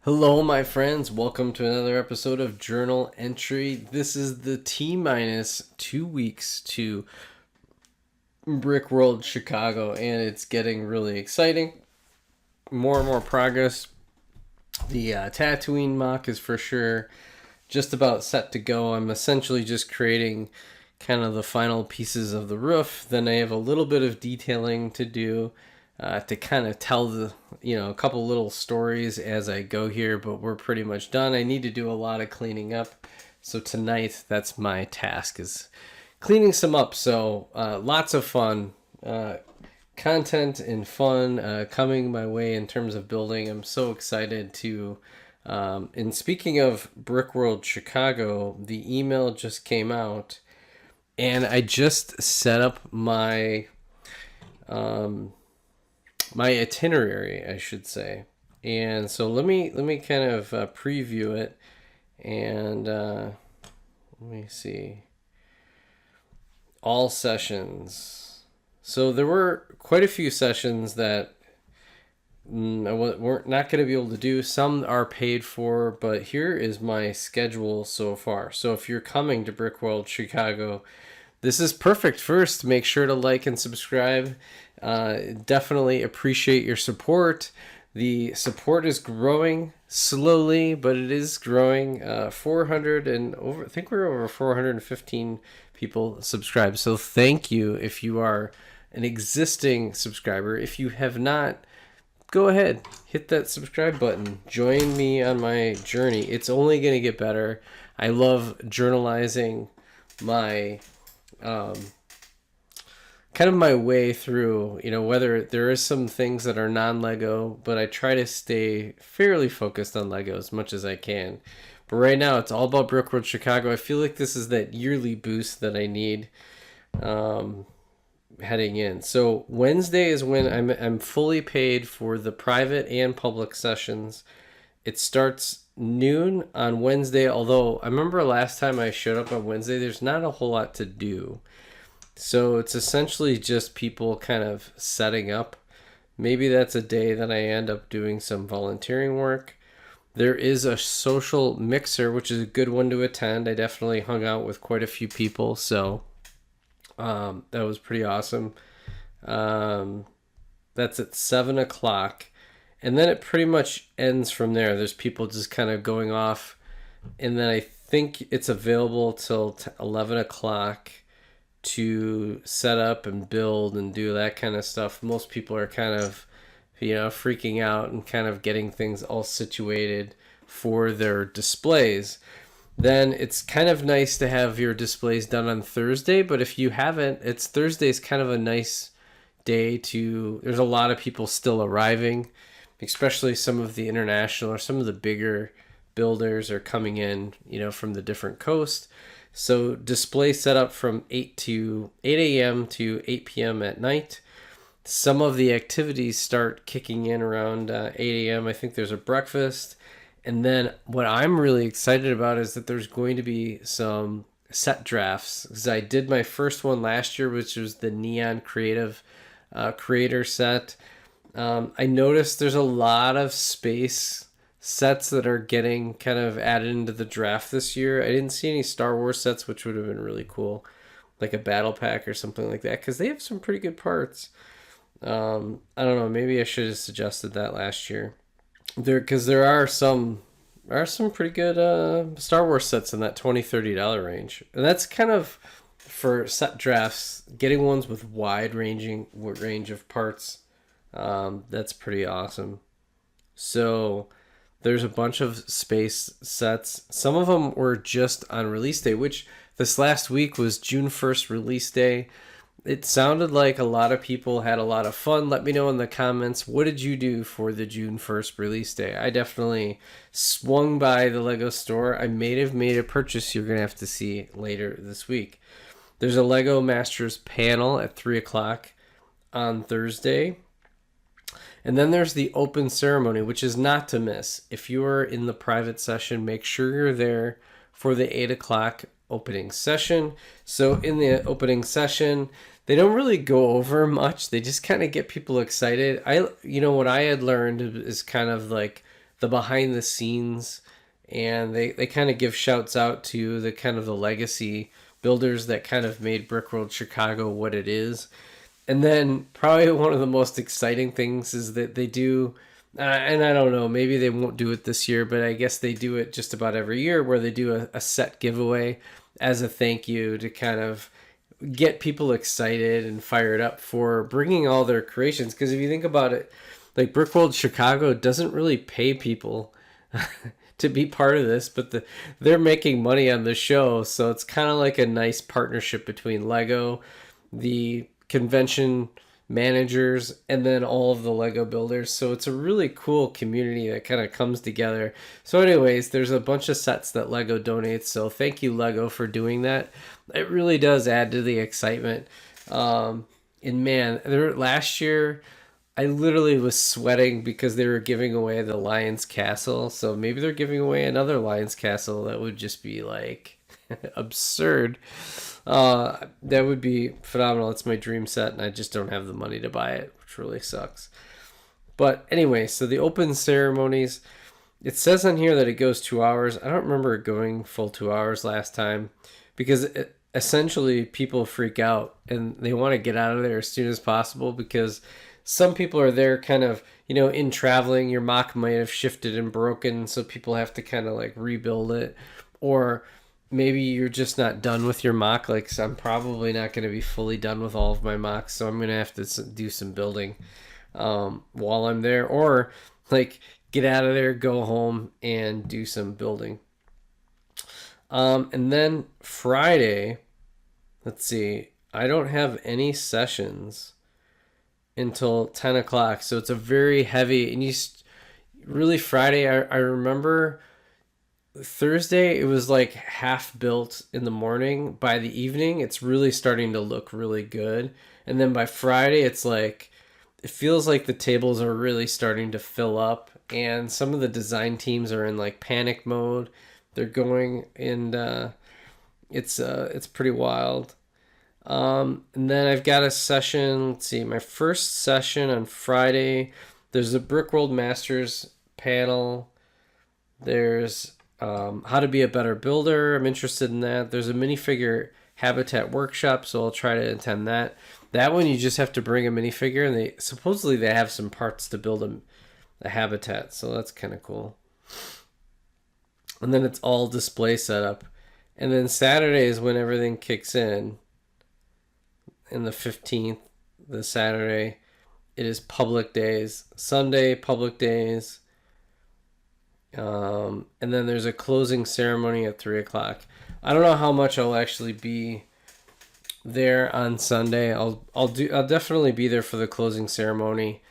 Hello, my friends. Welcome to another episode of Journal Entry. This is the T minus 2 weeks to BrickWorld Chicago, and it's getting really exciting. More and more progress. The Tatooine mock is for sure just about set to go. I'm essentially just creating kind of the final pieces of the roof. Then I have a little bit of detailing to do to kind of tell a couple little stories as I go here, but we're pretty much done. I need to do a lot of cleaning up. So tonight, that's my task, is cleaning some up. So lots of fun content and fun coming my way in terms of building. I'm so excited to. And speaking of BrickWorld Chicago, the email just came out, and I just set up my my itinerary, I should say. And so let me kind of preview it, and let me see. All sessions. So there were quite a few sessions that we're not going to be able to do. Some are paid for, but here is my schedule so far. So if you're coming to BrickWorld Chicago, this is perfect. First, make sure to like and subscribe. Definitely appreciate your support. The support is growing slowly, but it is growing. 400 and over. I think we're over 415 people subscribed. So thank you if you are an existing subscriber. If you have not, go ahead, hit that subscribe button. Join me on my journey. It's only going to get better. I love journalizing my kind of my way through, whether there is some things that are non-Lego, but I try to stay fairly focused on Lego as much as I can. But right now, it's all about BrickWorld Chicago. I feel like this is that yearly boost that I need heading in. So Wednesday is when I'm fully paid for the private and public sessions. It starts noon on Wednesday, although I remember last time I showed up on Wednesday, there's not a whole lot to do. So it's essentially just people kind of setting up. Maybe that's a day that I end up doing some volunteering work. There is a social mixer, which is a good one to attend. I definitely hung out with quite a few people, so that was pretty awesome. That's at 7 o'clock. And then it pretty much ends from there. There's people just kind of going off. And then I think it's available till 11 o'clock to set up and build and do that kind of stuff. Most people are kind of, freaking out and kind of getting things all situated for their displays. Then it's kind of nice to have your displays done on Thursday. But if you haven't, Thursday's kind of a nice day to, there's a lot of people still arriving, especially some of the international or some of the bigger builders are coming in, from the different coast. So display set up from 8 a.m. to 8 p.m. at night. Some of the activities start kicking in around 8 a.m. I think there's a breakfast. And then what I'm really excited about is that there's going to be some set drafts. Because I did my first one last year, which was the Neon Creative Creator set. I noticed there's a lot of space sets that are getting kind of added into the draft this year. I didn't see any Star Wars sets, which would have been really cool, like a battle pack or something like that, because they have some pretty good parts. I don't know, maybe I should have suggested that last year. Because there are some pretty good Star Wars sets in that $20-$30 range, and that's kind of for set drafts. Getting ones with wide range of parts, that's pretty awesome. So there's a bunch of space sets. Some of them were just on release day, which this last week was June 1st release day. It sounded like a lot of people had a lot of fun. Let me know in the comments, what did you do for the June 1st release day? I definitely swung by the Lego store. I may have made a purchase you're going to have to see later this week. There's a Lego Masters panel at 3 o'clock on Thursday. And then there's the open ceremony, which is not to miss. If you are in the private session, make sure you're there for the 8 o'clock opening session. So in the opening session, they don't really go over much. They just kind of get people excited. What I had learned is kind of like the behind the scenes, and they kind of give shouts out to the kind of the legacy builders that kind of made BrickWorld Chicago what it is. And then probably one of the most exciting things is that they do, and I don't know, maybe they won't do it this year, but I guess they do it just about every year where they do a set giveaway as a thank you to kind of get people excited and fired up for bringing all their creations. Because if you think about it, like BrickWorld Chicago doesn't really pay people to be part of this, but they're making money on the show, so it's kind of like a nice partnership between Lego, the convention managers, and then all of the Lego builders. So it's a really cool community that kind of comes together. So anyways, there's a bunch of sets that Lego donates, so thank you, Lego, for doing that. It really does add to the excitement. And man, last year I literally was sweating because they were giving away the Lion's Castle. So maybe they're giving away another Lion's Castle. That would just be like absurd. That would be phenomenal. It's my dream set, and I just don't have the money to buy it, which really sucks. But anyway, so the open ceremonies, it says on here that it goes 2 hours. I don't remember it going full 2 hours last time because essentially people freak out and they want to get out of there as soon as possible because some people are there kind of, in traveling, your mock might have shifted and broken, so people have to kind of like rebuild it. Or maybe you're just not done with your mock. Like, so I'm probably not going to be fully done with all of my mocks, so I'm going to have to do some building while I'm there. Or like get out of there, go home, and do some building. And then Friday, let's see, I don't have any sessions until 10 o'clock. So it's a very heavy, and really Friday, I remember Thursday, it was like half built in the morning. By the evening, it's really starting to look really good. And then by Friday, it's like, it feels like the tables are really starting to fill up, and some of the design teams are in like panic mode. They're going, and it's pretty wild. And then I've got a session. Let's see, my first session on Friday. There's a BrickWorld Masters panel. There's how to be a better builder. I'm interested in that. There's a minifigure habitat workshop, so I'll try to attend that. That one you just have to bring a minifigure, and they supposedly they have some parts to build a habitat, so that's kind of cool. And then it's all display setup. And then Saturday is when everything kicks in. And the 15th, the Saturday, it is public days. Sunday, public days. And then there's a closing ceremony at 3 o'clock. I don't know how much I'll actually be there on Sunday. I'll definitely be there for the closing ceremony.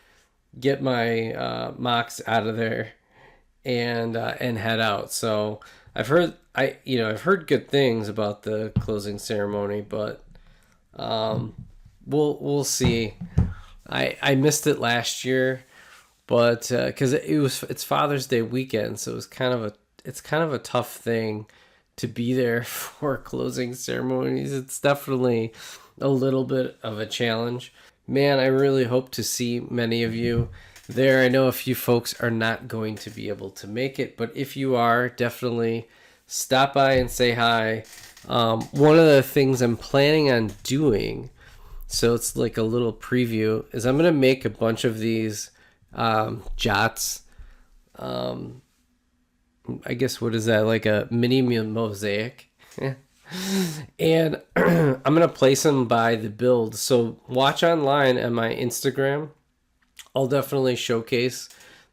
Get my mocks out of there and head out. So I've heard good things about the closing ceremony, but we'll see. I missed it last year, but because it's Father's Day weekend, so it's kind of a tough thing to be there for closing ceremonies. It's definitely a little bit of a challenge. Man, I really hope to see many of you there. I know a few folks are not going to be able to make it, but if you are, definitely stop by and say hi. One of the things I'm planning on doing, so it's like a little preview, is I'm going to make a bunch of these jots. I guess, what is that, like a mini mosaic? And I'm going to place them by the build. So watch online on my Instagram. I'll definitely showcase.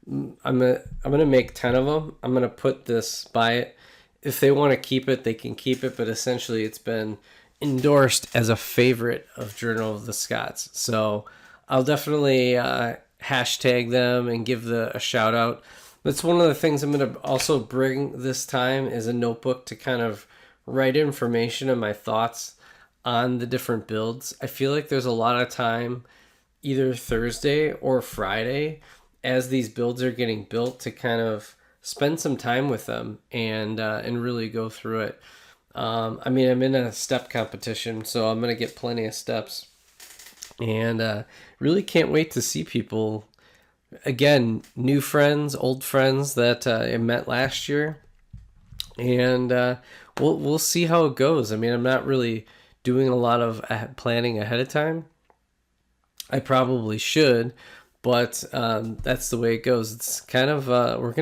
I'm gonna make 10 of them. I'm going to put this by it. If they want to keep it, they can keep it, but essentially it's been endorsed as a favorite of Journal of the Scots. So I'll definitely hashtag them and give a shout out. That's one of the things I'm going to also bring this time, is a notebook to kind of write information and my thoughts on the different builds. I feel like there's a lot of time either Thursday or Friday as these builds are getting built to kind of spend some time with them and really go through it. I'm in a step competition, so I'm going to get plenty of steps, and really can't wait to see people again, new friends, old friends that I met last year, and we'll see how it goes. I mean, I'm not really doing a lot of planning ahead of time. I probably should, but that's the way it goes. It's kind of we're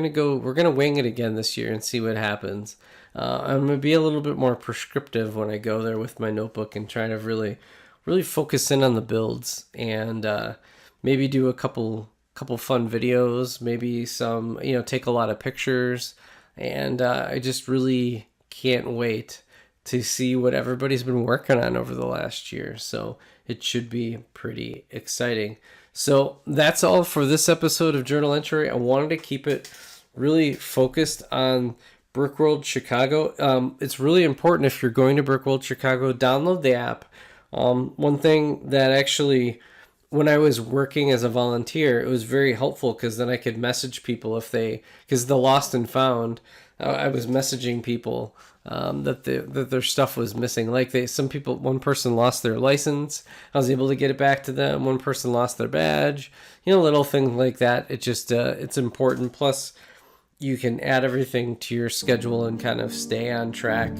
gonna wing it again this year and see what happens. I'm gonna be a little bit more prescriptive when I go there with my notebook and try to really focus in on the builds, and maybe do a couple fun videos, maybe some, take a lot of pictures, and I just really can't wait to see what everybody's been working on over the last year. So it should be pretty exciting. So that's all for this episode of Journal Entry. I wanted to keep it really focused on BrickWorld Chicago. It's really important, if you're going to BrickWorld Chicago, download the app. One thing that actually, when I was working as a volunteer, it was very helpful, because then I could message people because the lost and found, I was messaging people that their stuff was missing. Like one person lost their license, I was able to get it back to them. One person lost their badge, little things like that. It just it's important. Plus, you can add everything to your schedule and kind of stay on track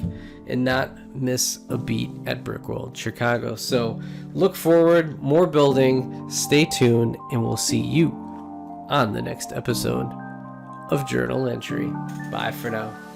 and not miss a beat at BrickWorld Chicago. So look forward, more building, stay tuned, and we'll see you on the next episode of Journal Entry. Bye for now.